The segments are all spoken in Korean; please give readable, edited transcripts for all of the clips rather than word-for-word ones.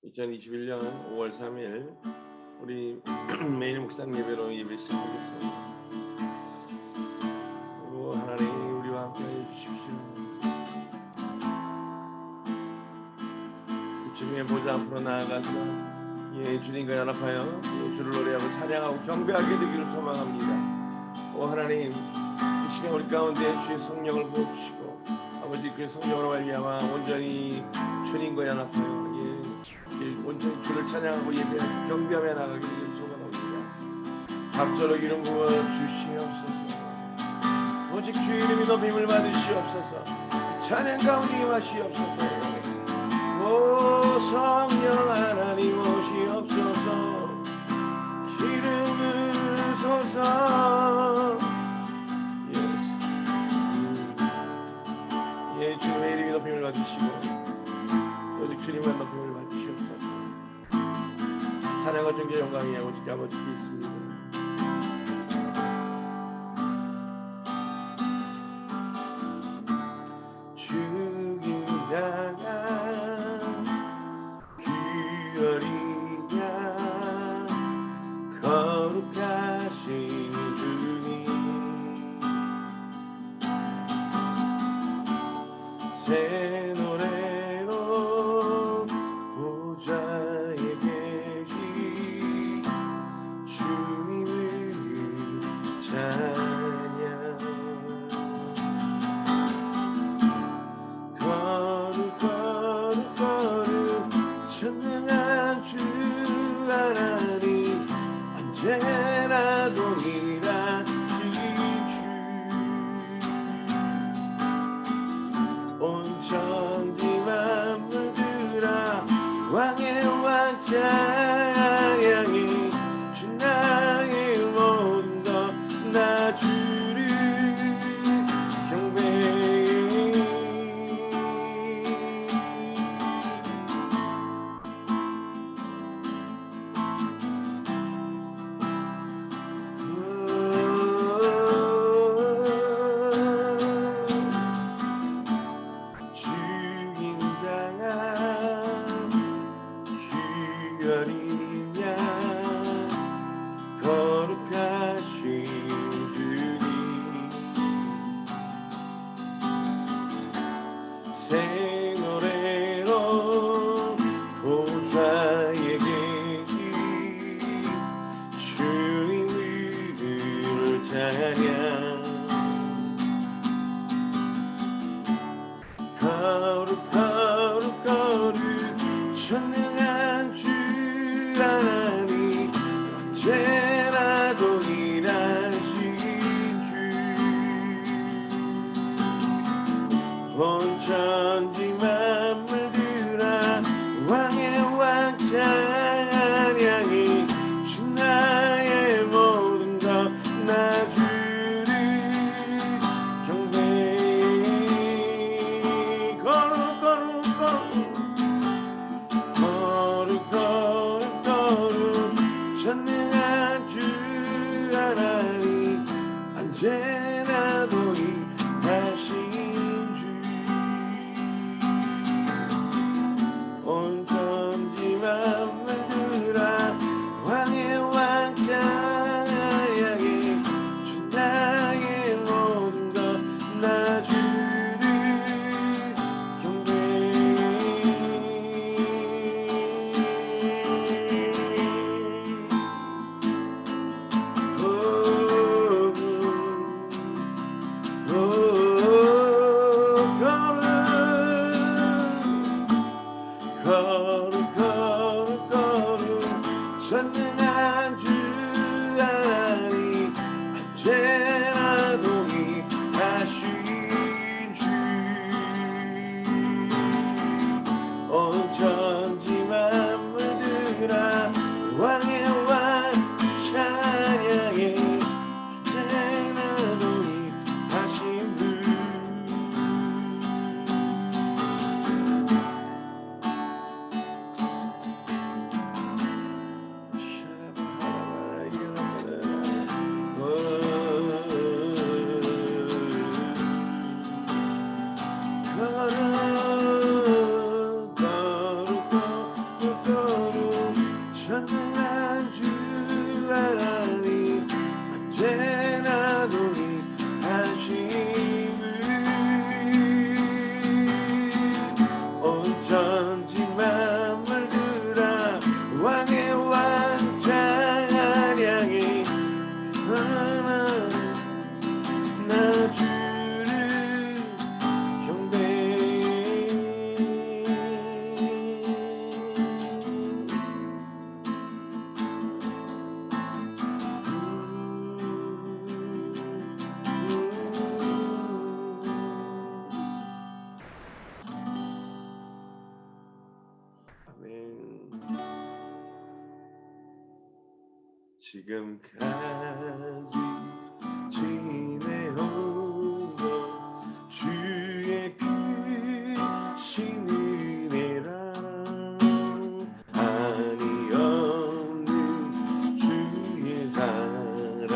2021년 5월 3일 우리 매일 묵상 예배로 예배 시작하겠습니다. 오 하나님 우리와 함께 해주십시오. 주님의 보좌 앞으로 나아가서 주님과 연합하여 주를 노래하고 찬양하고 경배하게 되기를 소망합니다. 오 하나님 이 시간 우리 가운데 주의 성령을 부어주시고 아버지 그 성령으로 말미암아 온전히 주님과 연합하여 온전히 주를 찬양하고 예배하고 경배하며 나가기를 소망합니다. 갑절로 기름 부어 주시옵소서. 오직 주 이름이 높임을 받으시옵소서. 찬양 가운데 임하시옵소서. 오 성령 하나님 오시옵소서. 기름을 부으소서. 주님의 이름이 높임을 받으시고 오직 주님만 높임을 받으시옵소서. 찬양과 존귀 영광이 오직 아버지께 있습니다. 죽임 당한 귀어리냐 거룩하신 주님 새 노래로 보좌에 계신 주님을 찬양 거룩 찬양한 주 하나님 언제나 동일하신 주 온 천지 만물들아 왕의 왕 찬양이 주 나의 모든 것 나 주를 경배해. 죽임당한 아멘. 지금까지 지내온 것 주의 크신 은혜라 한이 없는 주의 사랑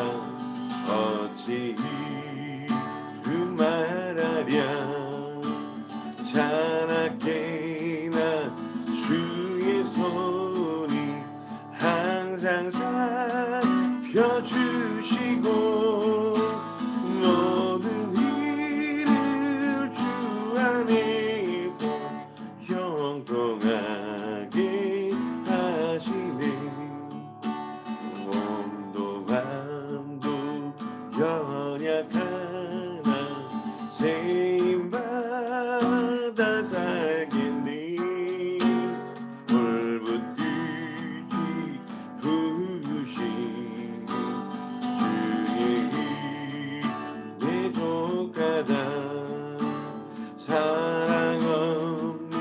어찌 말하랴 자나깨나 주의 손이 항상 살펴주시고 모든 일을 주 안에 형통하게 하시네 몸도 마음도 연약하나 세임받아 살겠니 울붓듯이 부르시니 주의 대족하다 사랑 없는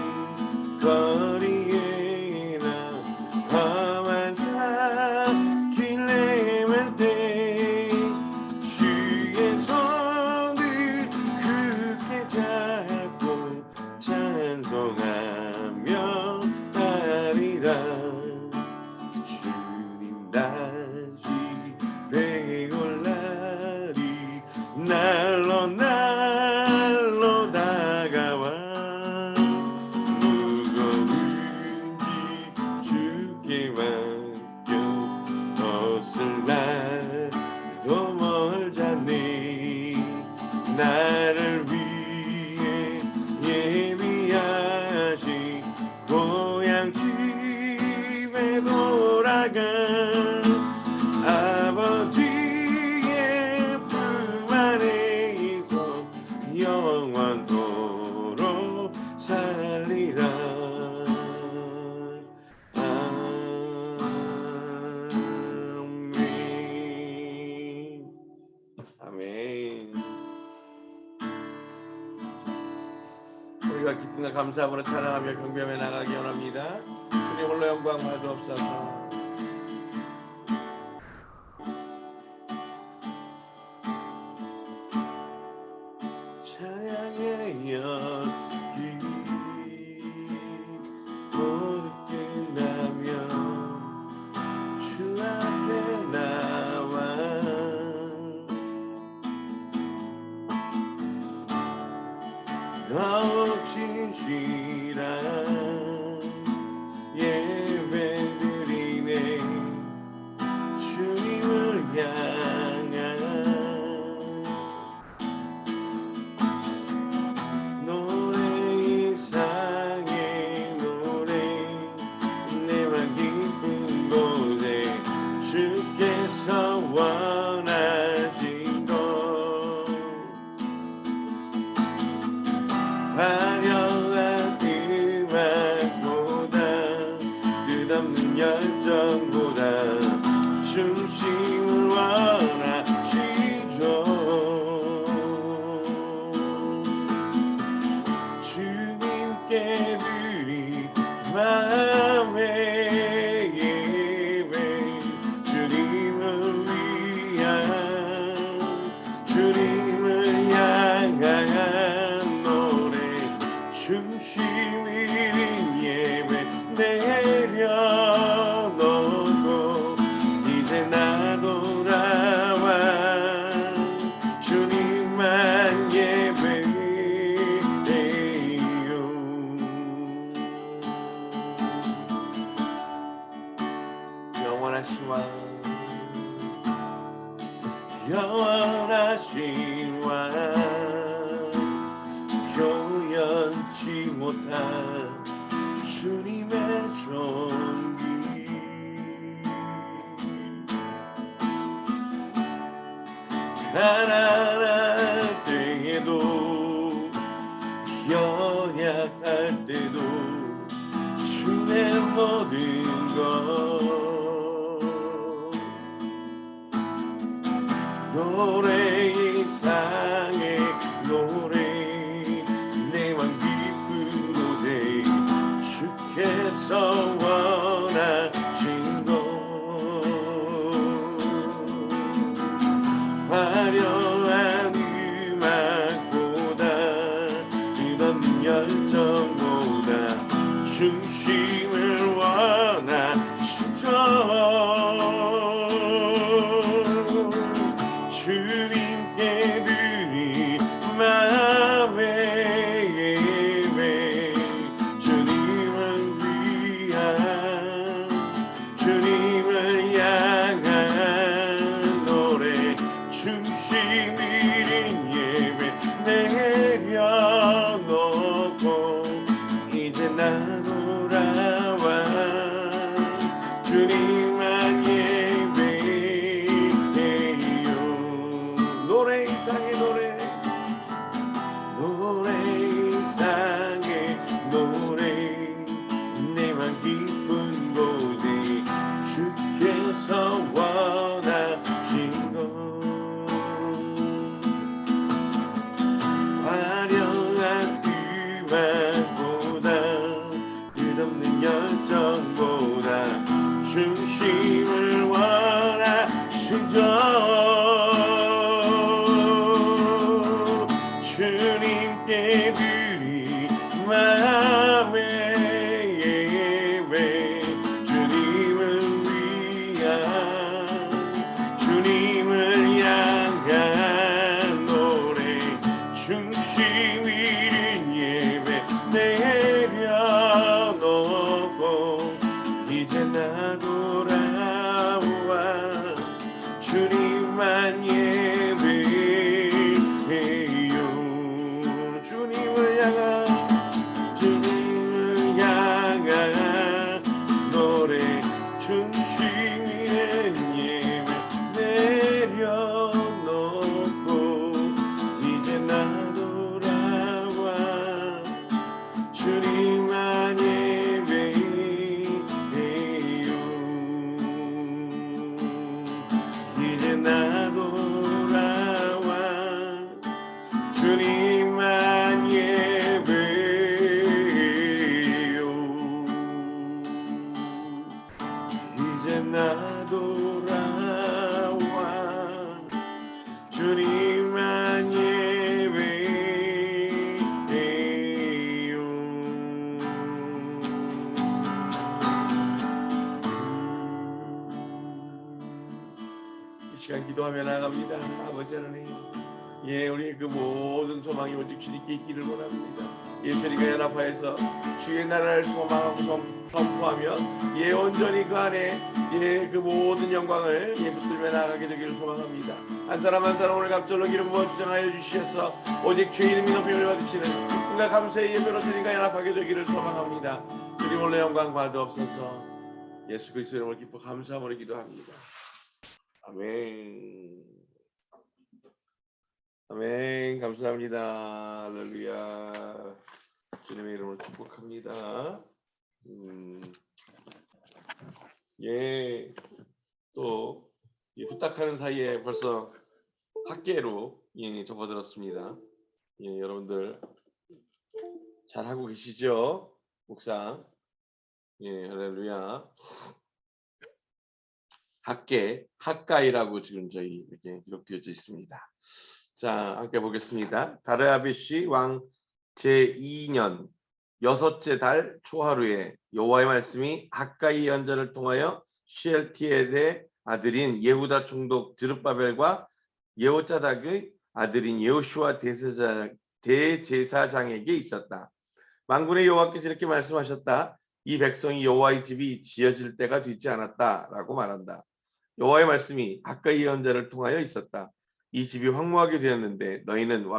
거리에나 험한 산길 내만 때 주의 손을 굳게 잡고 찬송하며 따리라 주님 다시 배울 날이 날로 다가와 무거운 길 주께 맡겨 벗을 날도 멀잖니 나를 위해 예비하신 고향집에 돌아가 아버지의 품 안에 있어 영원토록 살리라 아멘. 우리가 기쁨과 감사함으로 찬양하며 경배하며 나가기 원합니다. 주님 홀로 영광 받으옵소서. 찬양의 연기 모두 끝나면 주 앞에 나와 더욱 진실한 예배드리네 주님을 향한 노래 이상의 노래 내만 깊은 곳에 주께서 원하신 것 화려한 음악보다 끝없는 열정보다 중심을 원하시죠 주님께 드린 마음의 예배 주님을 위한 주님을 향한 중심인 예배 내려놓고 이제 나 돌아와 주님만 예배해요 영원하신 왕 표현치 못한 주님의 존귀 가난할 때에도 연약할 때도 주의 모든 것 노래 이상의 노래 내만 깊은 곳에 주께서 주께서 원하신 것 화려한 음악보다 뜨거운 열정보다 중심을 원하시죠. 주님께 드린 마음의 예배 주님을 위한 주님을 향한 노래 중심 잃은 예배 내려놓고 이제 나 돌아와 주님만 예배해요. 노래 이상의 노래 이상의 노래 내만 깊은 곳에 주께서 원하신 것 화려한 음악보다 끝없는 열정보다 중심을 원하시죠. 주님께 드린 마음의 예배 주님을 위한 주님을 향한 노래 중심 잃은 예배 내려놓고 이제 나 돌아와 주님만 예배해요. 주님을 향한 노래 중심 잃은 예배 내려놓고 이제 나 돌아와 주님만 예배해요. 이제 나 돌아와 주님만 예배해요. 이제 나 돌아와 주님만 예배해요. 이 시간 기도하며 나갑니다. 아버지 하나님, 우리 그 모든 소망이 오직 주님께 있기를 원합니다. 저희가 연합하여서 주의 나라를 소망하고 선포하며 온전히 그 안에 그 모든 영광을 붙들며 나가게 되기를 소망합니다. 한 사람 한 사람 오늘 갑절로 기름 부어 주장하여 주시어서 오직 주의 이름이 높임을 받으시는 기쁨과 감사의 예배로 저희가 연합하게 되기를 소망합니다. 주님 오늘 영광 받으옵소서. 예수 그리스도의 이름으로 기뻐 감사함으로 기도합니다. 아멘. 아멘. 감사합니다. 할렐루야. 주님의 이름으로 축복합니다. 또 후딱하는 사이에 벌써 학계로 접어들었습니다. 여러분들 잘 하고 계시죠? 묵상. 할렐루야. 학가이라고 지금 저희 이렇게 기록되어져 있습니다. 자, 함께 보겠습니다. 다르야베시 왕 제2년 여섯째 달 초하루에 여호와의 말씀이 학가이 연전을 통하여 시엘티엘의 아들인 예후다 총독 드룹바벨과 예호자닥의 아들인 예호슈아 대제사장에게 있었다. 만군의 여호와께서 이렇게 말씀하셨다. 이 백성이 여호와의 집이 지어질 때가 되지 않았다라고 말한다. 여호와의 말씀이 학가이 예언자를 통하여 있었다. 이 집이 황무하게 되었는데 너희는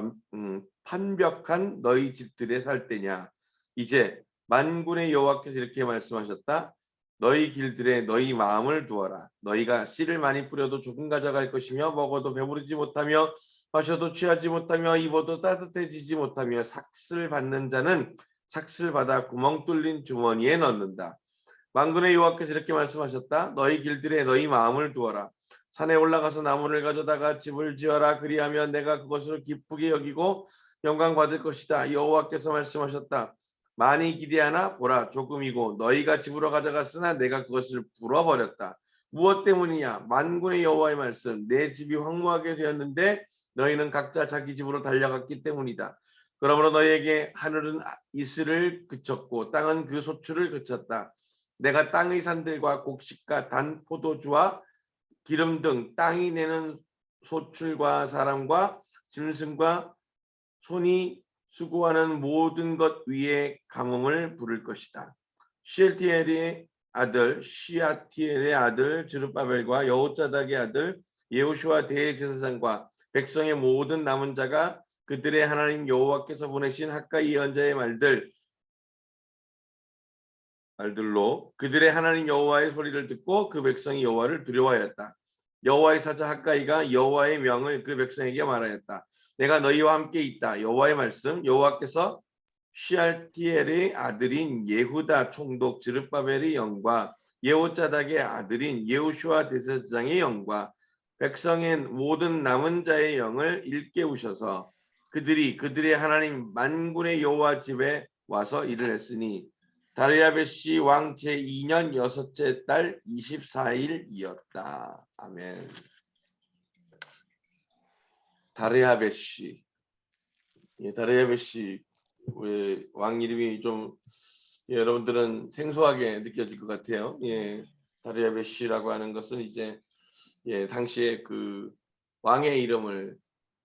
판벽한 너희 집들에 살 때냐. 이제 만군의 여호와께서 이렇게 말씀하셨다. 너희 길들에 너희 마음을 두어라. 너희가 씨를 많이 뿌려도 조금 가져갈 것이며 먹어도 배부르지 못하며 마셔도 취하지 못하며 입어도 따뜻해지지 못하며 삭슬 받는 자는 삭슬 받아 구멍 뚫린 주머니에 넣는다. 만군의 여호와께서 이렇게 말씀하셨다. 너희 길들에 너희 마음을 두어라. 산에 올라가서 나무를 가져다가 집을 지어라. 그리하면 내가 그것으로 기쁘게 여기고 영광 받을 것이다. 여호와께서 말씀하셨다. 많이 기대하나 보라 조금이고 너희가 집으로 가져갔으나 내가 그것을 불어버렸다. 무엇 때문이냐? 만군의 여호와의 말씀. 내 집이 황무하게 되었는데 너희는 각자 자기 집으로 달려갔기 때문이다. 그러므로 너희에게 하늘은 이슬을 그쳤고 땅은 그 소출을 그쳤다. 내가 땅의 산들과 곡식과 단 포도주와 기름 등 땅이 내는 소출과 사람과 짐승과 손이 수고하는 모든 것 위에 가뭄을 부를 것이다. 시엘티엘의 아들 시아티엘의 아들 즈룹바벨과 여호자닥의 아들 예호슈아 대제사장과 백성의 모든 남은 자가 그들의 하나님 여호와께서 보내신 학가이 예언자의 말들로 그들의 하나님 여호와의 소리를 듣고 그 백성이 여호와를 두려워하였다. 여호와의 사자 학가이가 여호와의 명을 그 백성에게 말하였다. 내가 너희와 함께 있다. 여호와의 말씀. 여호와께서 시알티엘의 아들인 예후다 총독 즈룹바벨의 영과 예호자닥의 아들인 예호슈아 대제사장의 영과 백성의 모든 남은 자의 영을 일깨우셔서 그들이 그들의 하나님 만군의 여호와 집에 와서 일을 했으니 다리아베시 왕 제2년 여섯째 달 24일이었다. 아멘. 다리아베시. 다리아베시 왕 이름이 좀 여러분들은 생소하게 느껴질 것 같아요. 다리아베시라고 하는 것은 이제 당시에 그 왕의 이름을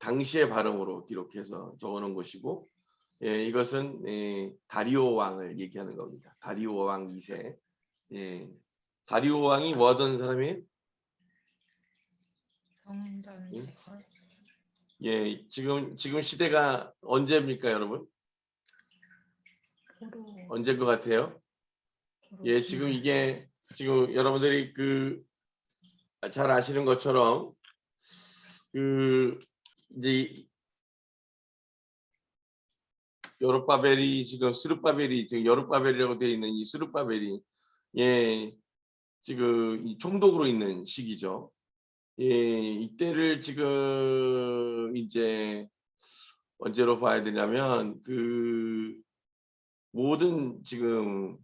당시의 발음으로 기록해서 적어놓은 것이고, 이것은 다리오 왕을 얘기하는 겁니다. 다리오 왕 2세. 다리오 왕이 뭐 하던 사람이에요? 지금 시대가 언제입니까, 여러분? 언제인 것 같아요? 지금 이게 지금 여러분들이 잘 아시는 것처럼 이제 여룹바벨이 지금 여룹바벨이라고 되어 있는 이 스룹바벨이 지금 이 총독으로 있는 시기죠. 이때를 지금 이제 언제로 봐야 되냐면 모든 지금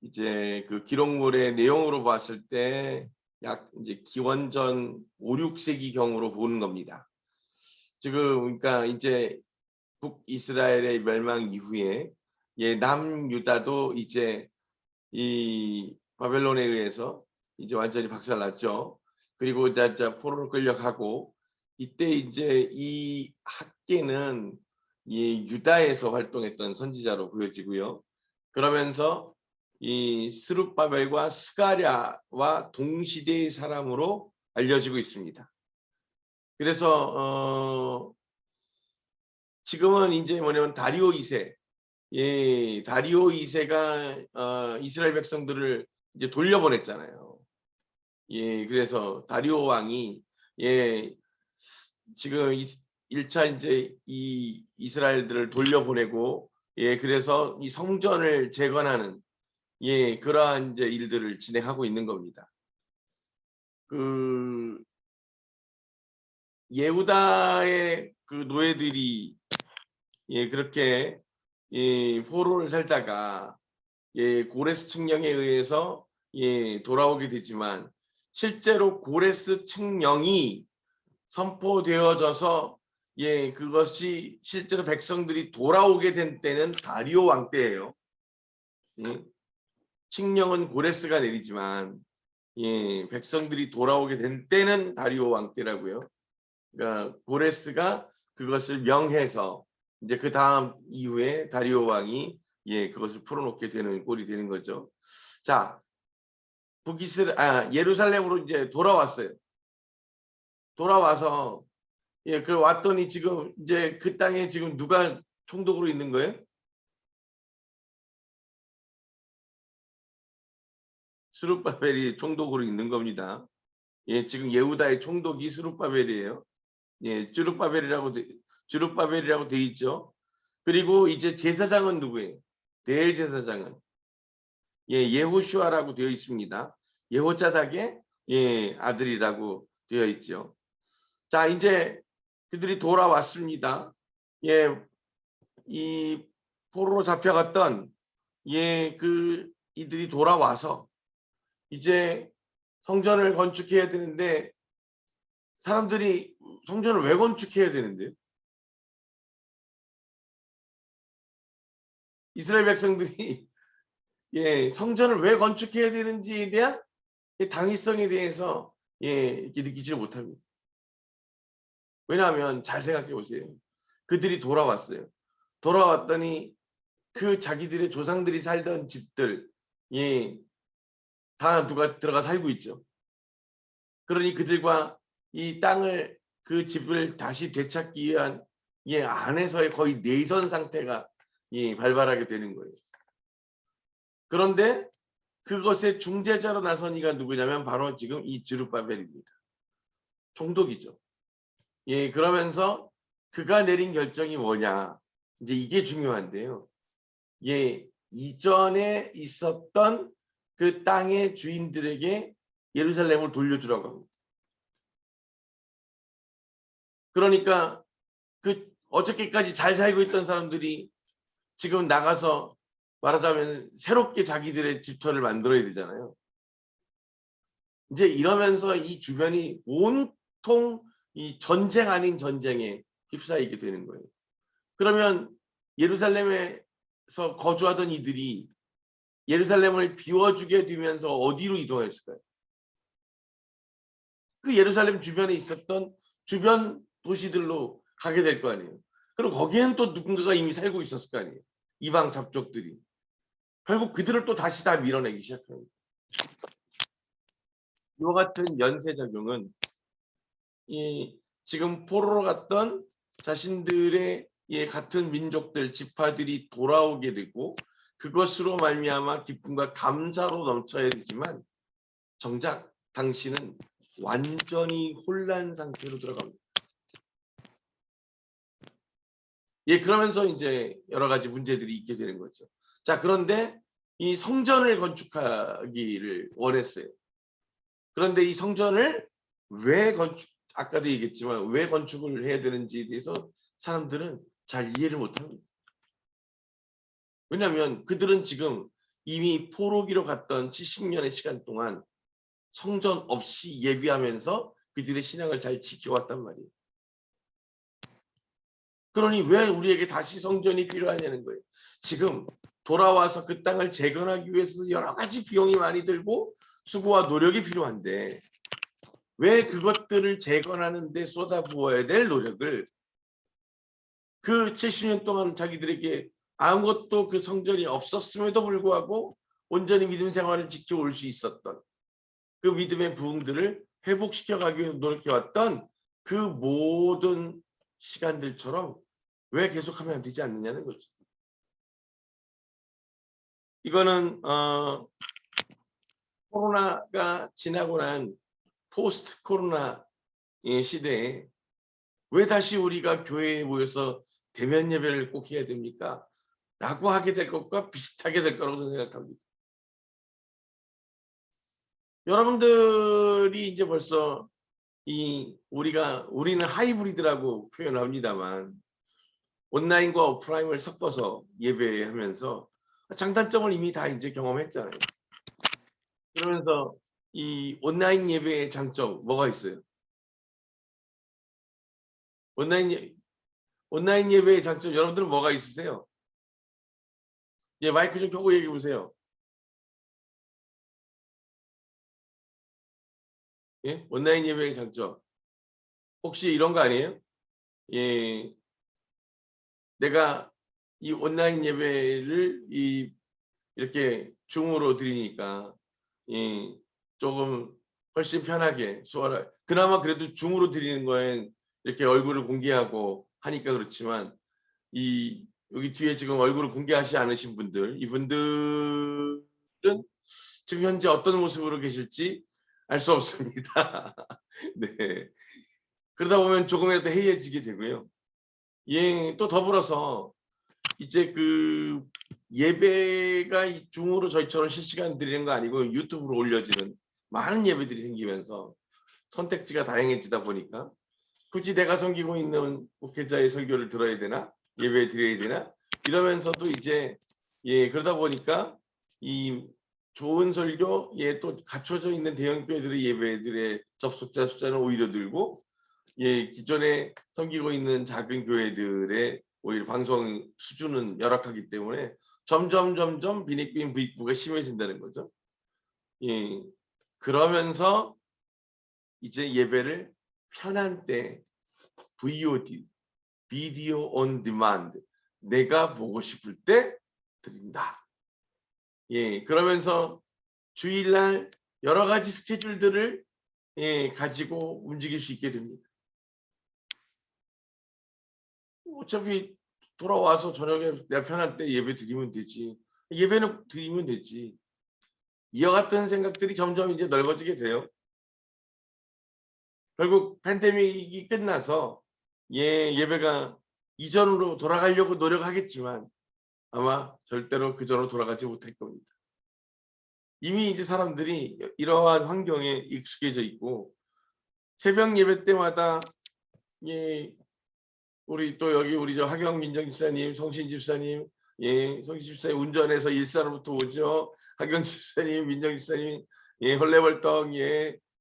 이제 그 기록물의 내용으로 봤을 때 약 이제 기원전 5, 6세기 경으로 보는 겁니다. 지금 그러니까 이제 북이스라엘의 멸망 이후에 남유다도 이제 이 바벨론에 의해서 이제 완전히 박살났죠. 그리고 이제 포로로 끌려가고 이때 이제 이 학계는 유다에서 활동했던 선지자로 보여지고요. 그러면서 이 스룹바벨과 스가랴와 동시대의 사람으로 알려지고 있습니다. 그래서 지금은 이제 뭐냐면 다리오 2세, 다리오 2세가 이스라엘 백성들을 이제 돌려보냈잖아요. 그래서 다리오 왕이 지금 1차 이제 이 이스라엘들을 돌려보내고 그래서 이 성전을 재건하는 그러한 이제 일들을 진행하고 있는 겁니다. 예후다의 그 노예들이 그렇게 포로를 살다가 고레스 칙령에 의해서 돌아오게 되지만 실제로 고레스 칙령이 선포되어져서 그것이 실제로 백성들이 돌아오게 된 때는 다리오 왕 때예요. 칙령은 고레스가 내리지만 백성들이 돌아오게 된 때는 다리오 왕 때라고요. 그러니까 고레스가 그것을 명해서 이제 그 다음 이후에 다리오 왕이 그것을 풀어놓게 되는 꼴이 되는 거죠. 자, 예루살렘으로 이제 돌아왔어요. 돌아와서 그 왔더니 지금 이제 그 땅에 지금 누가 총독으로 있는 거예요? 스룹바벨이 총독으로 있는 겁니다. 지금 예후다의 총독이 스룹바벨이에요. 주룹바벨이라고 돼 있죠. 그리고 이제 제사장은 누구예요? 대제사장은 예호슈아라고 되어 있습니다. 예호자닥의 아들이라고 되어 있죠. 자, 이제 그들이 돌아왔습니다. 이 포로로 잡혀갔던 이들이 돌아와서 이제 성전을 건축해야 되는데 사람들이 성전을 왜 건축해야 되는데요? 이스라엘 백성들이 성전을 왜 건축해야 되는지에 대한 당위성에 대해서 이렇게 느끼지 못합니다. 왜냐하면 잘 생각해 보세요. 그들이 돌아왔어요. 돌아왔더니 그 자기들의 조상들이 살던 집들 다 누가 들어가 살고 있죠. 그러니 그들과 이 땅을 그 집을 다시 되찾기 위한 안에서의 거의 내전 상태가 발발하게 되는 거예요. 그런데 그것의 중재자로 나선 이가 누구냐면 바로 지금 이 스룹바벨입니다. 총독이죠. 그러면서 그가 내린 결정이 뭐냐? 이제 이게 중요한데요. 이전에 있었던 그 땅의 주인들에게 예루살렘을 돌려주라고 합니다. 그러니까 그 어저께까지 잘 살고 있던 사람들이 지금 나가서 말하자면 새롭게 자기들의 집터를 만들어야 되잖아요. 이제 이러면서 이 주변이 온통 이 전쟁 아닌 전쟁에 휩싸이게 되는 거예요. 그러면 예루살렘에서 거주하던 이들이 예루살렘을 비워주게 되면서 어디로 이동했을까요? 그 예루살렘 주변에 있었던 주변 도시들로 가게 될 거 아니에요. 그럼 거기에는 또 누군가가 이미 살고 있었을 거 아니에요. 이방 잡족들이. 결국 그들을 또 다시 다 밀어내기 시작합니다. 이와 같은 연쇄작용은 지금 포로로 갔던 자신들의 같은 민족들, 지파들이 돌아오게 되고 그것으로 말미암아 기쁨과 감사로 넘쳐야 되지만 정작 당신은 완전히 혼란 상태로 들어갑니다. 그러면서 이제 여러 가지 문제들이 있게 되는 거죠. 자, 그런데 이 성전을 건축하기를 원했어요. 그런데 이 성전을 왜 아까도 얘기했지만 왜 건축을 해야 되는지에 대해서 사람들은 잘 이해를 못합니다. 왜냐하면 그들은 지금 이미 포로기로 갔던 70년의 시간 동안 성전 없이 예비하면서 그들의 신앙을 잘 지켜왔단 말이에요. 그러니 왜 우리에게 다시 성전이 필요하냐는 거예요. 지금 돌아와서 그 땅을 재건하기 위해서 여러 가지 비용이 많이 들고 수고와 노력이 필요한데 왜 그것들을 재건하는 데 쏟아부어야 될 노력을 그 70년 동안 자기들에게 아무것도 그 성전이 없었음에도 불구하고 온전히 믿음 생활을 지켜올 수 있었던 그 믿음의 부흥들을 회복시켜가기 위해서 노력해왔던 그 모든 시간들처럼 왜 계속하면 안 되지 않느냐는 거죠. 이거는 코로나가 지나고 난 포스트 코로나 시대에 왜 다시 우리가 교회에 모여서 대면 예배를 꼭 해야 됩니까? 라고 하게 될 것과 비슷하게 될 거라고 생각합니다. 여러분들이 이제 벌써 우리는 하이브리드라고 표현합니다만 온라인과 오프라인을 섞어서 예배하면서 장단점을 이미 다 이제 경험했잖아요. 그러면서 이 온라인 예배의 장점 뭐가 있어요? 온라인 예배의 장점 여러분들은 뭐가 있으세요? 마이크 좀 켜고 얘기해 보세요. 온라인 예배의 장점 혹시 이런 거 아니에요? 내가 이 온라인 예배를 이렇게 줌으로 드리니까 조금 훨씬 편하게 수월할. 그나마 그래도 줌으로 드리는 거엔 이렇게 얼굴을 공개하고 하니까 그렇지만 여기 뒤에 지금 얼굴을 공개하지 않으신 분들 이분들은 지금 현재 어떤 모습으로 계실지 알 수 없습니다. 네. 그러다 보면 조금이라도 해이해지게 되고요. 또 더불어서 이제 그 예배가 줌으로 저희처럼 실시간 드리는 거 아니고 유튜브로 올려지는 많은 예배들이 생기면서 선택지가 다양해지다 보니까 굳이 내가 섬기고 있는 목회자의 설교를 들어야 되나? 예배 드려야 되나? 이러면서도 이제 그러다 보니까 이 좋은 설교 또 갖춰져 있는 대형 교회들의 예배들의 접속자 숫자는 오히려 늘고 기존에 섬기고 있는 작은 교회들의 오히려 방송 수준은 열악하기 때문에 점점 빈익빈 부익부가 심해진다는 거죠. 그러면서 이제 예배를 편한 때 VOD, 비디오 온 디만드, 내가 보고 싶을 때 드린다. 그러면서 주일날 여러 가지 스케줄들을 가지고 움직일 수 있게 됩니다. 어차피 돌아와서 저녁에 내가 편할 때 예배 드리면 되지. 예배는 드리면 되지. 이와 같은 생각들이 점점 이제 넓어지게 돼요. 결국 팬데믹이 끝나서 예배가 이전으로 돌아가려고 노력하겠지만 아마 절대로 그전으로 돌아가지 못할 겁니다. 이미 이제 사람들이 이러한 환경에 익숙해져 있고 새벽 예배 때마다 우리 또 여기 우리 저 하경 민정 집사님, 성신 집사님, 성신 집사님 운전해서 일산으로부터 오죠. 하경 집사님, 민정 집사님, 헐레벌떡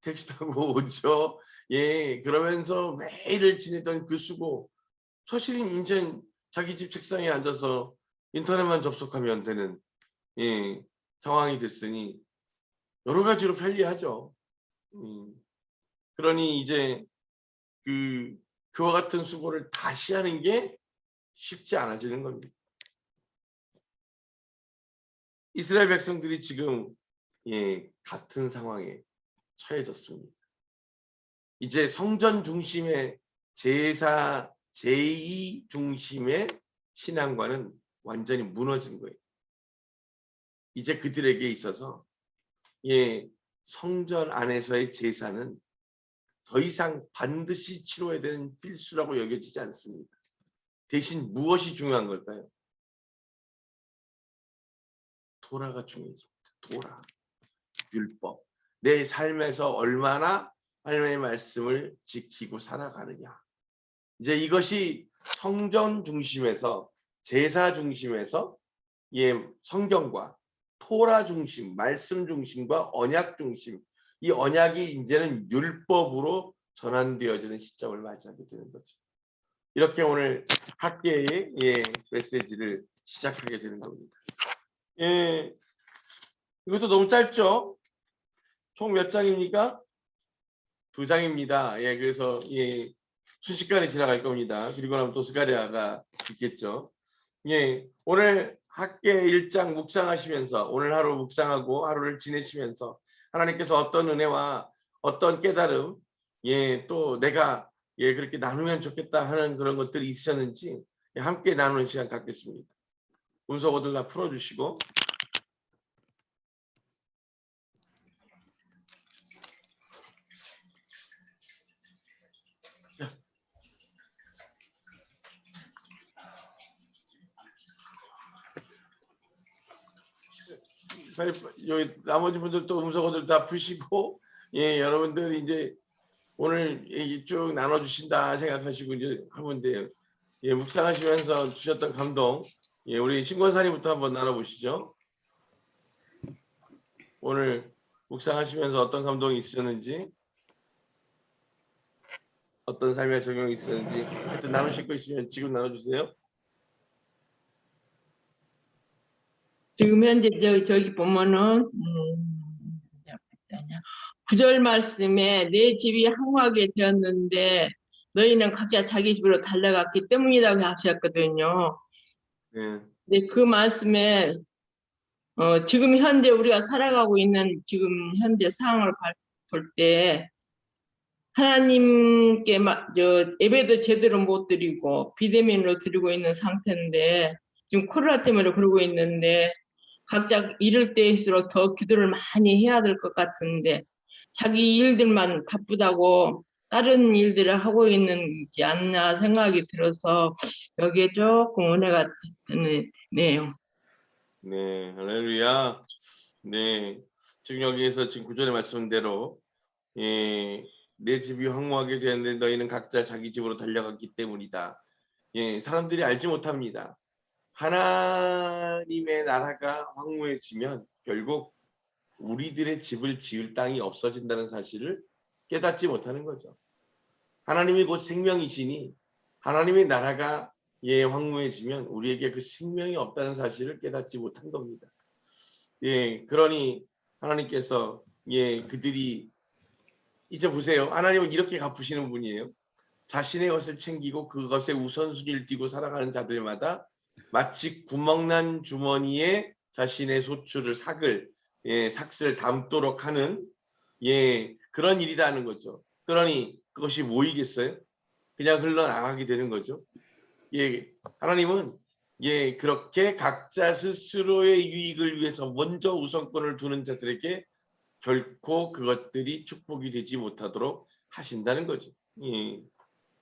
택시 타고 오죠. 그러면서 매일을 지내던 그 수고, 사실은 이제 자기 집 책상에 앉아서 인터넷만 접속하면 되는 상황이 됐으니 여러 가지로 편리하죠. 그러니 이제 그와 같은 수고를 다시 하는 게 쉽지 않아지는 겁니다. 이스라엘 백성들이 지금 같은 상황에 처해졌습니다. 이제 성전 중심의 제사 제2 중심의 신앙과는 완전히 무너진 거예요. 이제 그들에게 있어서 성전 안에서의 제사는 더 이상 반드시 치러야 되는 필수라고 여겨지지 않습니다. 대신 무엇이 중요한 걸까요? 토라가 중요해집니다. 토라, 율법. 내 삶에서 얼마나 하나님의 말씀을 지키고 살아가느냐. 이제 이것이 성전 중심에서 제사 중심에서 성경과 토라 중심, 말씀 중심과 언약 중심, 이 언약이 이제는 율법으로 전환되어지는 시점을 맞이하게 되는 거죠. 이렇게 오늘 학계의 메시지를 시작하게 되는 겁니다. 이것도 너무 짧죠? 총 몇 장입니까? 2장입니다. 그래서 순식간에 지나갈 겁니다. 그리고 나면 또 스가랴가 있겠죠. 오늘 학계 1장 묵상하시면서 오늘 하루 묵상하고 하루를 지내시면서 하나님께서 어떤 은혜와 어떤 깨달음, 또 내가 그렇게 나누면 좋겠다 하는 그런 것들이 있으셨는지 함께 나누는 시간 갖겠습니다. 문서고들 다 풀어주시고. 여기 나머지 분들도 문서고들 다 푸시고 여러분들 이제 오늘 쭉 나눠주신다 생각하시고 이제 하면 돼요. 묵상하시면서 주셨던 감동, 우리 신권사님부터 한번 나눠보시죠. 오늘 묵상하시면서 어떤 감동이 있으셨는지, 어떤 삶의 적용이 있었는지 하여튼 나누실 거 있으면 지금 나눠주세요. 지금 현재 저기 보면은 9절 말씀에 내 집이 항구하게 되었는데 너희는 각자 자기 집으로 달려갔기 때문이라고 하셨거든요. 네, 그 말씀에 지금 현재 우리가 살아가고 있는 지금 현재 상황을 볼 때 하나님께 예배도 제대로 못 드리고 비대면으로 드리고 있는 상태인데 지금 코로나 때문에 그러고 있는데 각자 이럴 때일수록 더 기도를 많이 해야 될 것 같은데 자기 일들만 바쁘다고 다른 일들을 하고 있는지 않나 생각이 들어서 여기에 조금 은혜가 되네요. 네, 할렐루야. 네, 지금 여기에서 지금 구절의 말씀대로 내 집이 황무하게 되었는데 너희는 각자 자기 집으로 달려갔기 때문이다. 사람들이 알지 못합니다. 하나님의 나라가 황무해지면 결국 우리들의 집을 지을 땅이 없어진다는 사실을 깨닫지 못하는 거죠. 하나님이 곧 생명이시니 하나님의 나라가 황무해지면 우리에게 그 생명이 없다는 사실을 깨닫지 못한 겁니다. 그러니 하나님께서 그들이 이제 보세요. 하나님은 이렇게 갚으시는 분이에요. 자신의 것을 챙기고 그것에 우선순위를 띄고 살아가는 자들마다 마치 구멍난 주머니에 자신의 소출을 삭을 담도록 하는 그런 일이라는 거죠. 그러니 그것이 뭐이겠어요? 그냥 흘러나가게 되는 거죠. 하나님은 그렇게 각자 스스로의 유익을 위해서 먼저 우선권을 두는 자들에게 결코 그것들이 축복이 되지 못하도록 하신다는 거죠.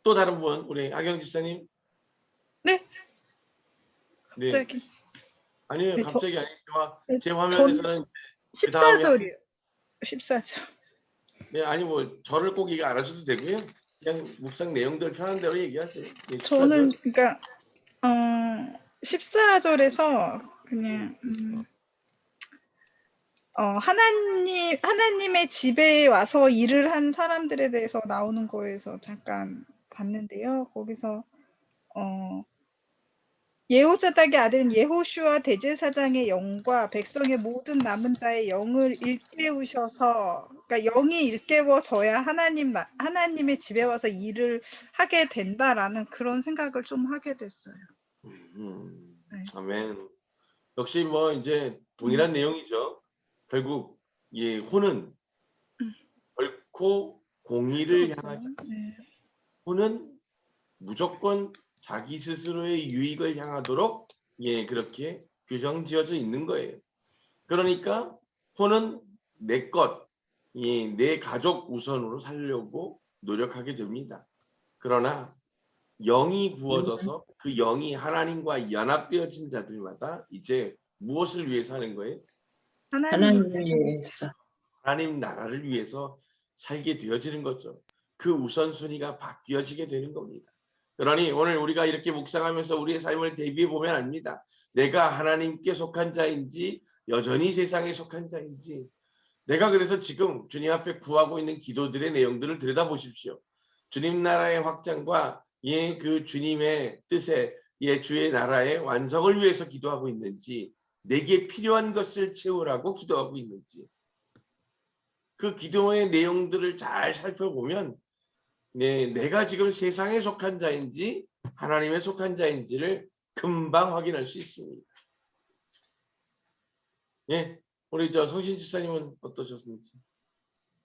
또 다른 분, 우리 아경 집사님. 네. 네. 갑자기. 아니요, 네, 갑자기 아니죠. 네, 제 화면에서는 14절이요. 14절. 네, 아니 뭐 저를 꼭 얘기 안 하셔도 되고요. 그냥 묵상 내용들 편한 대로 얘기하세요. 네, 저는 14절. 그러니까 14절에서 그냥 하나님의 집에 와서 일을 한 사람들에 대해서 나오는 거에서 잠깐 봤는데요. 거기서 예호자닥의 아들은 예호슈아 대제사장의 영과 백성의 모든 남은 자의 영을 일깨우셔서, 그러니까 영이 일깨워져야 하나님의 집에 와서 일을 하게 된다라는 그런 생각을 좀 하게 됐어요. 네. 아멘. 역시 뭐 이제 동일한 내용이죠. 결국 혼은 결코 공의를 향하지. 혼은 무조건 자기 스스로의 유익을 향하도록 그렇게 규정지어져 있는 거예요. 그러니까 혼은 내 것, 내 가족 우선으로 살려고 노력하게 됩니다. 그러나 영이 부어져서 그 영이 하나님과 연합되어진 자들마다 이제 무엇을 위해서 하는 거예요? 하나님을 위해서. 하나님 나라를 위해서 살게 되어지는 거죠. 그 우선순위가 바뀌어지게 되는 겁니다. 그러니 오늘 우리가 이렇게 묵상하면서 우리의 삶을 대비해 보면 압니다. 내가 하나님께 속한 자인지 여전히 세상에 속한 자인지. 내가 그래서 지금 주님 앞에 구하고 있는 기도들의 내용들을 들여다보십시오. 주님 나라의 확장과 그 주님의 뜻에 주의 나라의 완성을 위해서 기도하고 있는지, 내게 필요한 것을 채우라고 기도하고 있는지, 그 기도의 내용들을 잘 살펴보면 내가 지금 세상에 속한 자인지 하나님에 속한 자인지를 금방 확인할 수 있습니다. 우리 성신 집사님은 어떠셨습니까?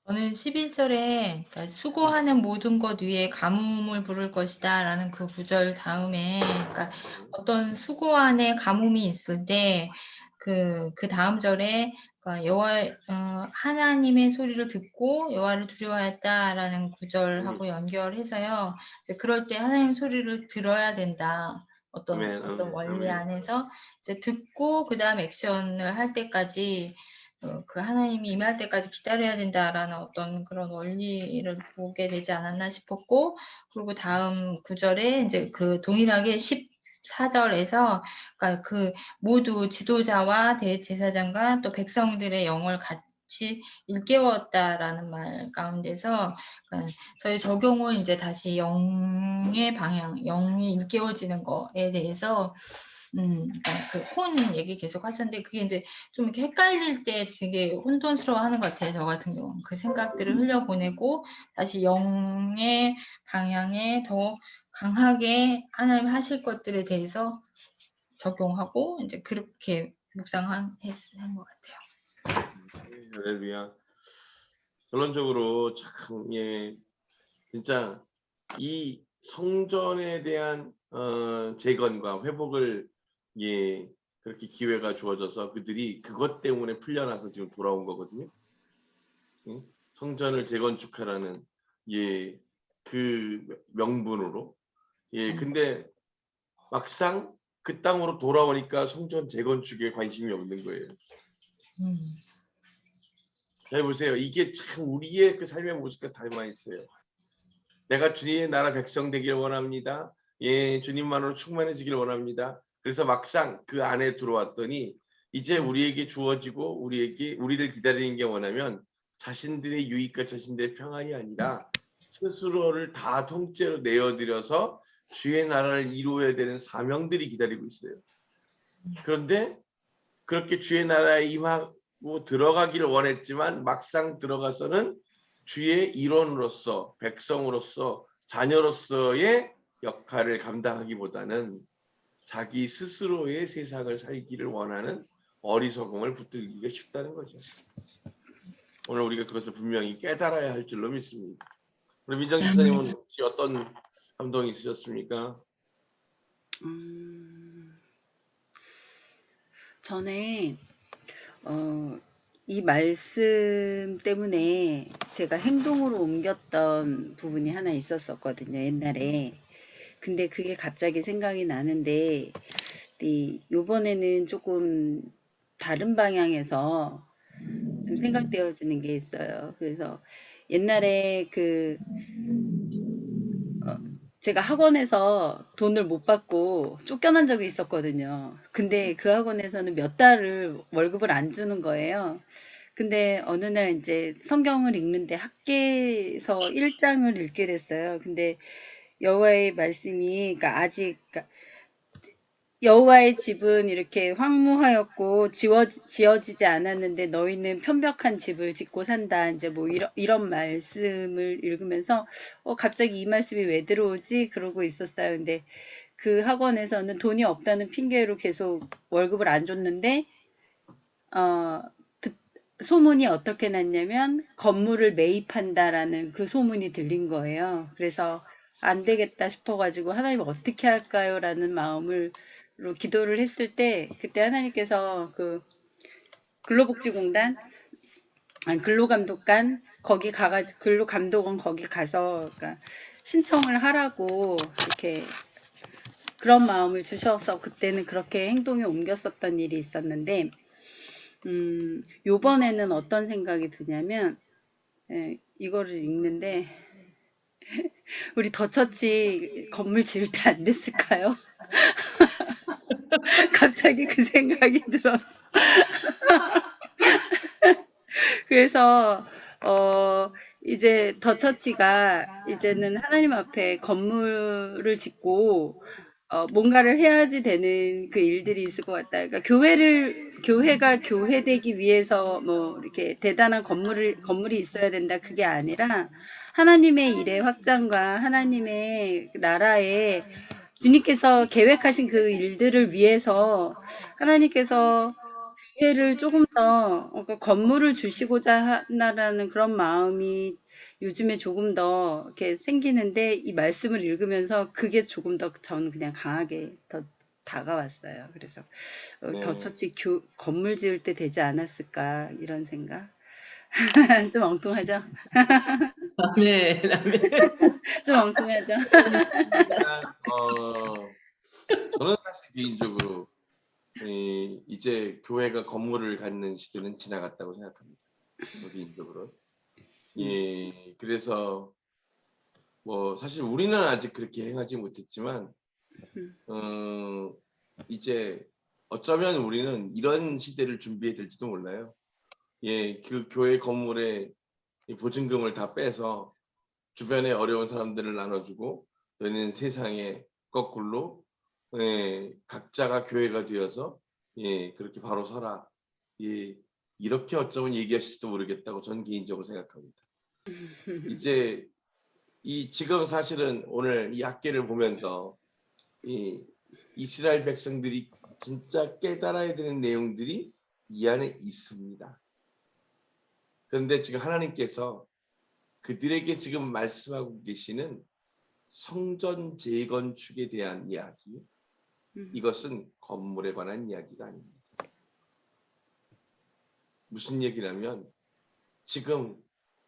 저는 11절에 그러니까 수고하는 모든 것 위에 가뭄을 부를 것이다 라는 그 구절 다음에, 그러니까 어떤 수고 안에 가뭄이 있을 때 그 다음 절에 그러니까 하나님의 소리를 듣고 여호와를 두려워했다라는 구절하고 연결해서요. 이제 그럴 때 하나님 소리를 들어야 된다. 어떤 원리 안에서 이제 듣고 그다음 액션을 할 때까지 그 하나님이 임할 때까지 기다려야 된다라는 어떤 그런 원리를 보게 되지 않았나 싶었고, 그리고 다음 구절에 이제 그 동일하게 14절에서 그러니까 그 모두 지도자와 대제사장과 또 백성들의 영을 같이 일깨웠다라는 말 가운데서 그러니까 저희 적용은 이제 다시 영의 방향, 영이 일깨워지는 거에 대해서 그러니까 그 혼 얘기 계속 하셨는데 그게 이제 좀 이렇게 헷갈릴 때 되게 혼돈스러워하는 것 같아요. 저 같은 경우는 그 생각들을 흘려보내고 다시 영의 방향에 더 강하게 하나님 하실 것들에 대해서 적용하고 이제 그렇게 묵상한 것 같아요. 할렐루야. 결론적으로 참 진짜 이 성전에 대한 재건과 회복을 그렇게 기회가 주어져서 그들이 그것 때문에 풀려나서 지금 돌아온 거거든요. 성전을 재건축하라는 그 명분으로. 근데 막상 그 땅으로 돌아오니까 성전 재건축에 관심이 없는 거예요. 잘 보세요. 이게 참 우리의 그 삶의 모습과 닮아 있어요. 내가 주님의 나라 백성 되길 원합니다. 주님만으로 충만해지길 원합니다. 그래서 막상 그 안에 들어왔더니 이제 우리에게 주어지고 우리를 기다리는 게 뭐냐면 자신들의 유익과 자신들의 평안이 아니라 스스로를 다 통째로 내어드려서 주의 나라를 이루어야 되는 사명들이 기다리고 있어요. 그런데 그렇게 주의 나라에 임하고 들어가기를 원했지만 막상 들어가서는 주의 일원으로서 백성으로서 자녀로서의 역할을 감당하기보다는 자기 스스로의 세상을 살기를 원하는 어리석음을 붙들기가 쉽다는 거죠. 오늘 우리가 그것을 분명히 깨달아야 할 줄로 믿습니다. 우리 민정 지사님은 혹시 어떤 감동이 있으셨습니까? 전에 이 말씀 때문에 제가 행동으로 옮겼던 부분이 하나 있었거든요, 옛날에. 근데 그게 갑자기 생각이 나는데, 요번에는 조금 다른 방향에서 좀 생각되어지는 게 있어요. 그래서 옛날에 제가 학원에서 돈을 못 받고 쫓겨난 적이 있었거든요. 근데 그 학원에서는 몇 달을 월급을 안 주는 거예요. 근데 어느 날 이제 성경을 읽는데 학계에서 1장을 읽게 됐어요. 근데 여호와의 말씀이, 그러니까 여호와의 집은 이렇게 황무하였고 지어지지 않았는데 너희는 편벽한 집을 짓고 산다. 이제 뭐 이런 말씀을 읽으면서 갑자기 이 말씀이 왜 들어오지? 그러고 있었어요. 근데 그 학원에서는 돈이 없다는 핑계로 계속 월급을 안 줬는데 소문이 어떻게 났냐면 건물을 매입한다라는 그 소문이 들린 거예요. 그래서 안 되겠다 싶어가지고 하나님 어떻게 할까요? 라는 마음으로 기도를 했을 때 그때 하나님께서 그 근로복지공단, 근로감독관 거기 가가지고 근로감독원 거기 가서 그러니까 신청을 하라고 이렇게 그런 마음을 주셔서 그때는 그렇게 행동에 옮겼었던 일이 있었는데 요번에는 어떤 생각이 드냐면 이거를 읽는데 우리 더처치 건물 지을 때 안 됐을까요? 갑자기 그 생각이 들었어. 그래서 이제 더처치가 이제는 하나님 앞에 건물을 짓고 뭔가를 해야지 되는 그 일들이 있을 것 같다. 그러니까 교회가 교회되기 위해서 뭐 이렇게 대단한 건물이 있어야 된다. 그게 아니라 하나님의 일의 확장과 하나님의 나라에 주님께서 계획하신 그 일들을 위해서 하나님께서 교회를 조금 더 그러니까 건물을 주시고자 하나라는 그런 마음이 요즘에 조금 더 이렇게 생기는데 이 말씀을 읽으면서 그게 조금 더 저는 그냥 강하게 더 다가왔어요. 그래서 더처치 건물 지을 때 되지 않았을까 이런 생각. 좀 엉뚱하죠? 네. 좀 엉뚱하죠? 저는 사실 개인적으로 이제 교회가 건물을 갖는 시대는 지나갔다고 생각합니다. 개인적으로. 그래서 뭐 사실 우리는 아직 그렇게 행하지 못했지만 이제 어쩌면 우리는 이런 시대를 준비해야 될지도 몰라요. 그 교회 건물에 보증금을 다 빼서 주변에 어려운 사람들을 나눠주고 너는 세상에 거꾸로 각자가 교회가 되어서 그렇게 바로 서라. 이렇게 어쩌면 얘기하실지도 모르겠다고 저는 개인적으로 생각합니다. 이제 지금 사실은 오늘 이 학계를 보면서 이스라엘 백성들이 진짜 깨달아야 되는 내용들이 이 안에 있습니다. 그런데 지금 하나님께서 그들에게 지금 말씀하고 계시는 성전 재건축에 대한 이야기, 이것은 건물에 관한 이야기가 아닙니다. 무슨 얘기냐면 지금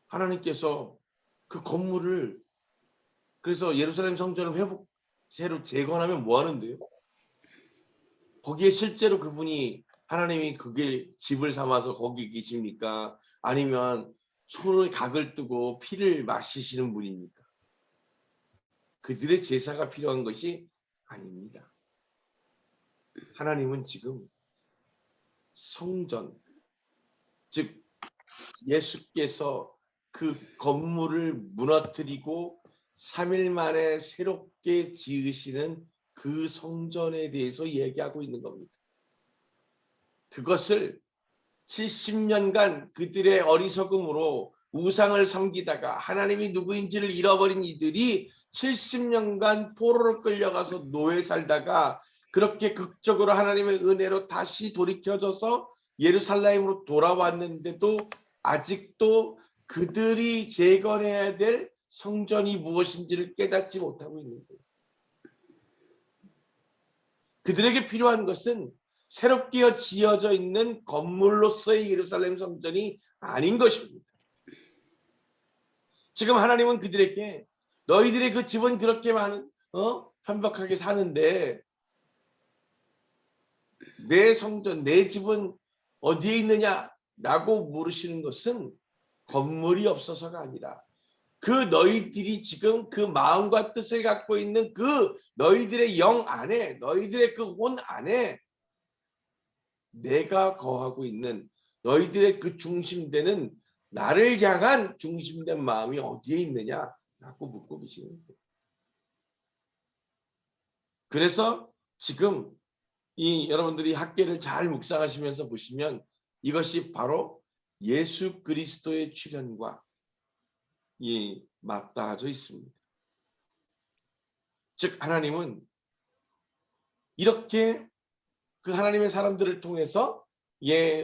하나님께서 그 건물을 그래서 예루살렘 성전을 새로 재건하면 뭐 하는데요? 거기에 실제로 그분이 하나님이 그게 집을 삼아서 거기 계십니까? 아니면 손에 각을 뜨고 피를 마시시는 분입니까? 그들의 제사가 필요한 것이 아닙니다. 하나님은 지금 성전, 즉 예수께서 그 건물을 무너뜨리고 3일 만에 새롭게 지으시는 그 성전에 대해서 얘기하고 있는 겁니다. 그것을 70년간 그들의 어리석음으로 우상을 섬기다가 하나님이 누구인지를 잃어버린 이들이 70년간 포로로 끌려가서 노예 살다가 그렇게 극적으로 하나님의 은혜로 다시 돌이켜져서 예루살렘으로 돌아왔는데도 아직도 그들이 재건해야 될 성전이 무엇인지를 깨닫지 못하고 있는 거예요. 그들에게 필요한 것은 새롭게 지어져 있는 건물로서의 예루살렘 성전이 아닌 것입니다. 지금 하나님은 그들에게 너희들의 그 집은 그렇게 많은 편박하게 사는데 내 성전, 내 집은 어디에 있느냐라고 물으시는 것은 건물이 없어서가 아니라 그 너희들이 지금 그 마음과 뜻을 갖고 있는 그 너희들의 영 안에, 너희들의 그 혼 안에 내가 거하고 있는 너희들의 그 중심되는 나를 향한 중심된 마음이 어디에 있느냐라고 묻고 계시는 거예요. 그래서 지금 이 여러분들이 학계를 잘 묵상하시면서 보시면 이것이 바로 예수 그리스도의 출현과 맞닿아져 있습니다. 즉 하나님은 이렇게 그 하나님의 사람들을 통해서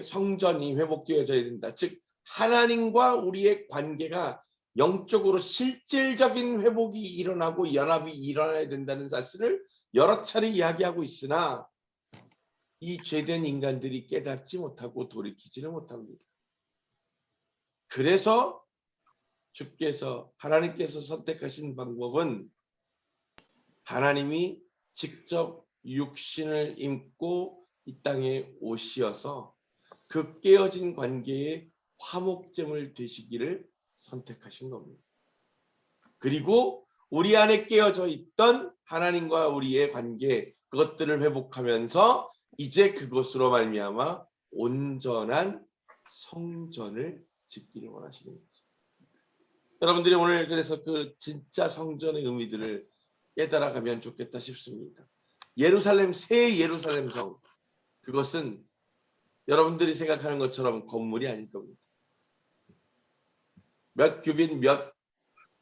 성전이 회복되어져야 된다. 즉 하나님과 우리의 관계가 영적으로 실질적인 회복이 일어나고 연합이 일어나야 된다는 사실을 여러 차례 이야기하고 있으나 이 죄된 인간들이 깨닫지 못하고 돌이키지를 못합니다. 그래서 하나님께서 선택하신 방법은 하나님이 직접 육신을 입고 이 땅에 오시어서 그 깨어진 관계에 화목제물 되시기를 선택하신 겁니다. 그리고 우리 안에 깨어져 있던 하나님과 우리의 관계, 그것들을 회복하면서 이제 그것으로 말미암아 온전한 성전을 짓기를 원하시는 거죠. 여러분들이 오늘 그래서 그 진짜 성전의 의미들을 깨달아가면 좋겠다 싶습니다. 예루살렘, 새 예루살렘 성, 그것은 여러분들이 생각하는 것처럼 건물이 아닐 겁니다. 몇 규빗, 몇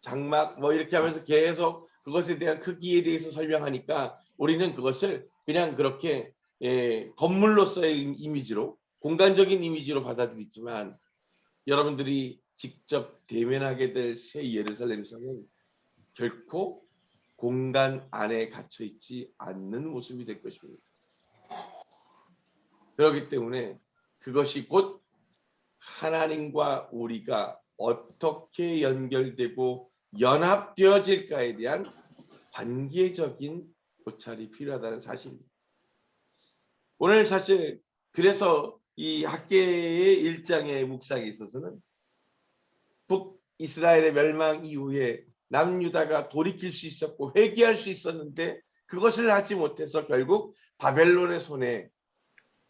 장막 이렇게 하면서 계속 그것에 대한 크기에 대해서 설명하니까 우리는 그것을 그냥 그렇게 건물로서의 이미지로, 공간적인 이미지로 받아들이지만 여러분들이 직접 대면하게 될 새 예루살렘 성은 결코 공간 안에 갇혀 있지 않는 모습이 될 것입니다. 그렇기 때문에 그것이 곧 하나님과 우리가 어떻게 연결되고 연합되어질까에 대한 관계적인 고찰이 필요하다는 사실입니다. 오늘 사실 그래서 이 학계의 1장의 묵상에 있어서는 북이스라엘의 멸망 이후에 남유다가 돌이킬 수 있었고 회개할 수 있었는데 그것을 하지 못해서 결국 바벨론의 손에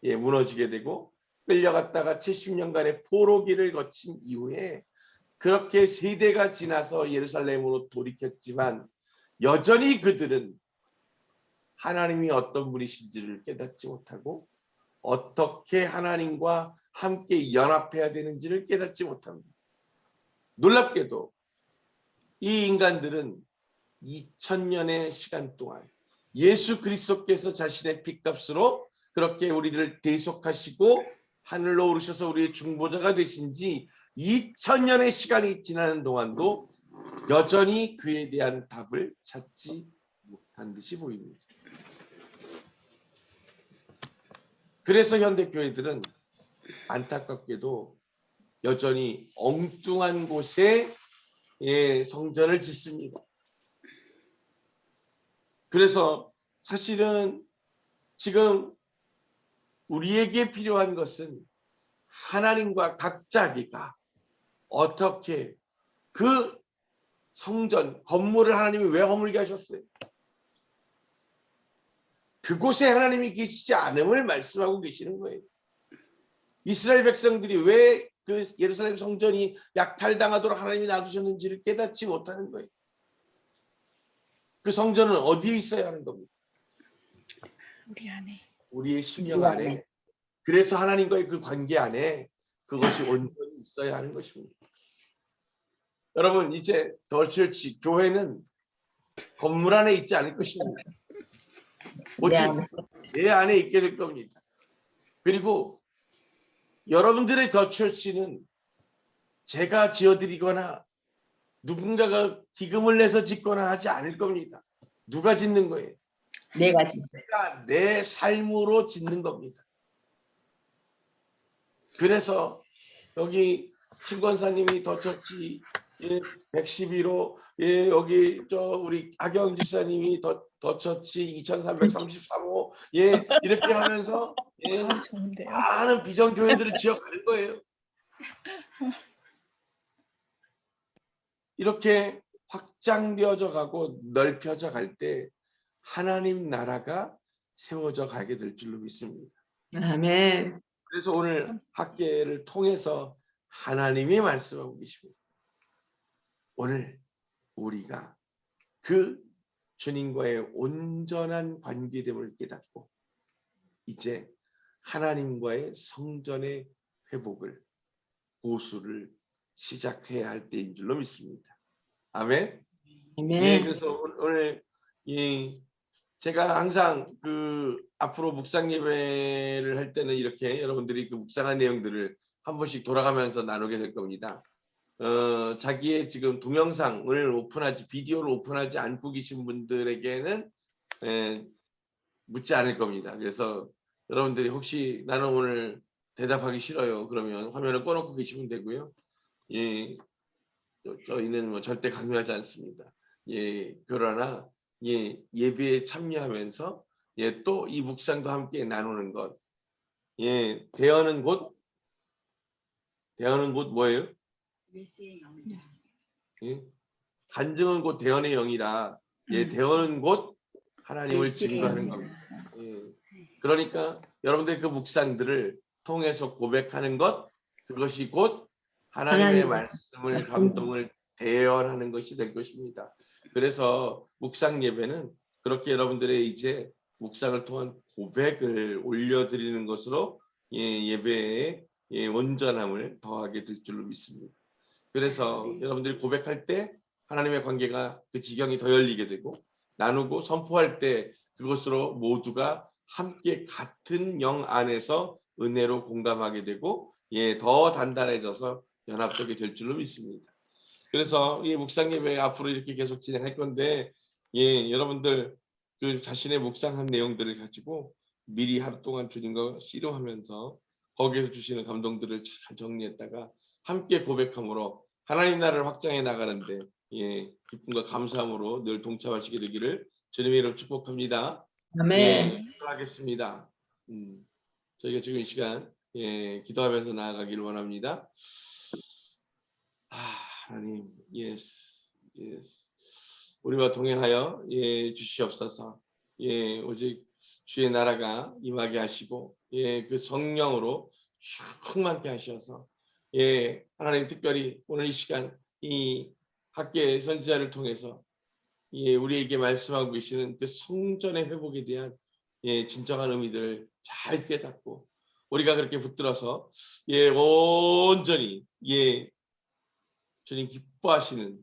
무너지게 되고 끌려갔다가 70년간의 포로기를 거친 이후에 그렇게 세대가 지나서 예루살렘으로 돌이켰지만 여전히 그들은 하나님이 어떤 분이신지를 깨닫지 못하고 어떻게 하나님과 함께 연합해야 되는지를 깨닫지 못합니다. 놀랍게도 이 인간들은 2000년의 시간 동안 예수 그리스도께서 자신의 핏값으로 그렇게 우리들을 대속하시고 하늘로 오르셔서 우리의 중보자가 되신 지 2000년의 시간이 지나는 동안도 여전히 그에 대한 답을 찾지 못한 듯이 보입니다. 그래서 현대교회들은 안타깝게도 여전히 엉뚱한 곳에 성전을 짓습니다. 그래서 사실은 지금 우리에게 필요한 것은 하나님과 각자기가 어떻게 그 성전, 건물을 하나님이 왜 허물게 하셨어요? 그곳에 하나님이 계시지 않음을 말씀하고 계시는 거예요. 이스라엘 백성들이 왜 그 예루살렘 성전이 약탈당하도록 하나님이 놔두셨는지를 깨닫지 못하는 거예요. 그 성전은 어디에 있어야 하는 겁니까? 우리 안에. 우리의 심령 안에. 그래서 하나님과의 그 관계 안에 그것이 온전히 있어야 하는 것입니다. 여러분, 이제 더 철치 교회는 건물 안에 있지 않을 것입니다. 오직 내 안에 있게 될 겁니다. 그리고 여러분들의 더 철치는 제가 지어드리거나 누군가가 기금을 내서 짓거나 하지 않을 겁니다. 누가 짓는 거예요? 내가 내가 내 삶으로 짓는 겁니다. 그래서 여기 신권사님이 더처치 112로 여기 우리 하경 집사님이 더처치 2333호 이렇게 하면서 좋은데요. 많은 비전 교회들을 지어가는 거예요. 이렇게 확장되어져 가고 넓혀져 갈 때 하나님 나라가 세워져 가게 될 줄로 믿습니다. 아멘. 그래서 오늘 학계를 통해서 하나님이 말씀하고 계십니다. 오늘 우리가 그 주님과의 온전한 관계됨을 깨닫고 이제 하나님과의 성전의 회복을 보수를 시작해야 할 때인 줄로 믿습니다. 아멘. 아멘. 그래서 오늘 제가 항상 앞으로 묵상 예배를 할 때는 이렇게 여러분들이 그 묵상한 내용들을 한 번씩 돌아가면서 나누게 될 겁니다. 자기의 지금 동영상을 비디오를 오픈하지 않고 계신 분들에게는 묻지 않을 겁니다. 그래서 여러분들이 혹시 나는 오늘 대답하기 싫어요. 그러면 화면을 꺼놓고 계시면 되고요. 저희는 뭐 절대 강요하지 않습니다. 그러나 예배에 참여하면서 또 이 묵상과 함께 나누는 것. 대언은 곧 뭐예요? 예수의 영. 간증은 곧 대언의 영이라 대언은 곧 하나님을 예수의 증거하는 영. 겁니다. 그러니까 여러분들 그 묵상들을 통해서 고백하는 것, 그것이 곧 하나님의 말씀을 감동을 대언하는 것이 될 것입니다. 그래서 묵상 예배는 그렇게 여러분들의 이제 묵상을 통한 고백을 올려드리는 것으로 예배의 온전함을 더하게 될 줄로 믿습니다. 그래서 여러분들이 고백할 때 하나님의 관계가 그 지경이 더 열리게 되고 나누고 선포할 때 그것으로 모두가 함께 같은 영 안에서 은혜로 공감하게 되고 더 단단해져서 연합되게 될 줄로 믿습니다. 그래서 이 묵상 예배 앞으로 이렇게 계속 진행할 건데 여러분들 그 자신의 묵상한 내용들을 가지고 미리 하루 동안 주님과 씨름하면서 거기에서 주시는 감동들을 잘 정리했다가 함께 고백함으로 하나님 나라를 확장해 나가는데 기쁨과 감사함으로 늘 동참하시게 되기를 주님의 이름으로 축복합니다. 아멘. 기도하겠습니다. 저희가 지금 이 시간 기도하면서 나아가기를 원합니다. 하나님, 우리와 동행하여 주시옵소서. 오직 주의 나라가 임하게 하시고 그 성령으로 충만케 하셔서 하나님 특별히 오늘 이 시간 이 학계 선지자를 통해서 우리에게 말씀하고 계시는 그 성전의 회복에 대한 진정한 의미들을 잘 깨닫고 우리가 그렇게 붙들어서 온전히 주님 기뻐하시는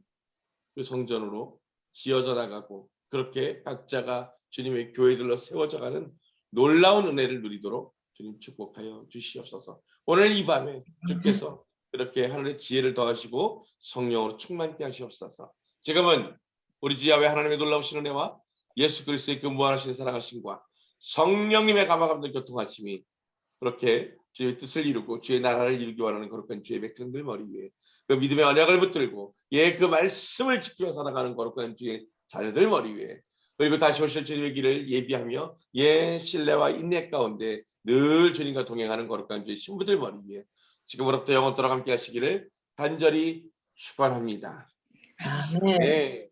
그 성전으로 지어져 나가고 그렇게 각자가 주님의 교회들로 세워져 가는 놀라운 은혜를 누리도록 주님 축복하여 주시옵소서. 오늘 이 밤에 주께서 그렇게 하늘의 지혜를 더하시고 성령으로 충만케 하시옵소서. 지금은 우리 주 야훼 하나님의 놀라우신 은혜와 예수 그리스도의 그 무한하신 사랑하심과 성령님의 감화감동 교통하심이 그렇게 주의 뜻을 이루고 주의 나라를 이루기 원하는 거룩한 주의 백성들 머리 위에 그 믿음의 언약을 붙들고 그 말씀을 지키며 살아가는 거룩한 주의 자녀들 머리 위에 그리고 다시 오실 주님의 길을 예비하며 신뢰와 인내 가운데 늘 주님과 동행하는 거룩한 주의 신부들 머리 위에 지금으로부터 영원토록 함께 하시기를 간절히 축원합니다. 아멘.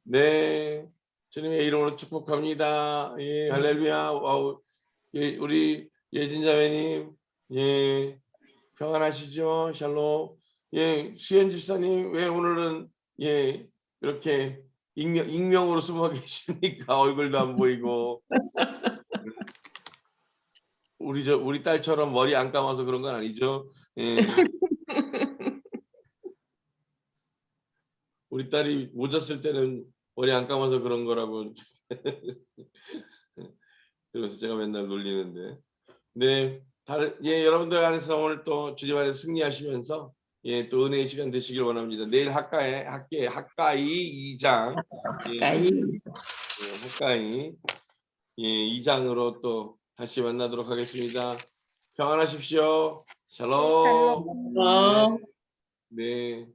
네. 주님의 이름으로 축복합니다. 예, 할렐루야. 와우. 예, 우리 예진자매님, 예, 평안하시죠? 샬롬. 예, 수현 집사님, 왜 오늘은 예, 이렇게 익명으로 숨어 계십니까? 얼굴도 안 보이고. 우리 딸처럼 머리 안 감아서 그런 건 아니죠? 예. 우리 딸이 모자 쓸 때는 머리 안 감아서 그런 거라고. 그래서 제가 맨날 놀리는데. 네, 예, 여러분들 안에서 오늘 또 주님 안에서 승리하시면서 예, 또 은혜의 시간 되시길 원합니다. 내일 학가이 2장, 예, 가까이. 학가이 예, 2장으로 또 다시 만나도록 하겠습니다. 평안하십시오. 샬롬. 어. 네. 네.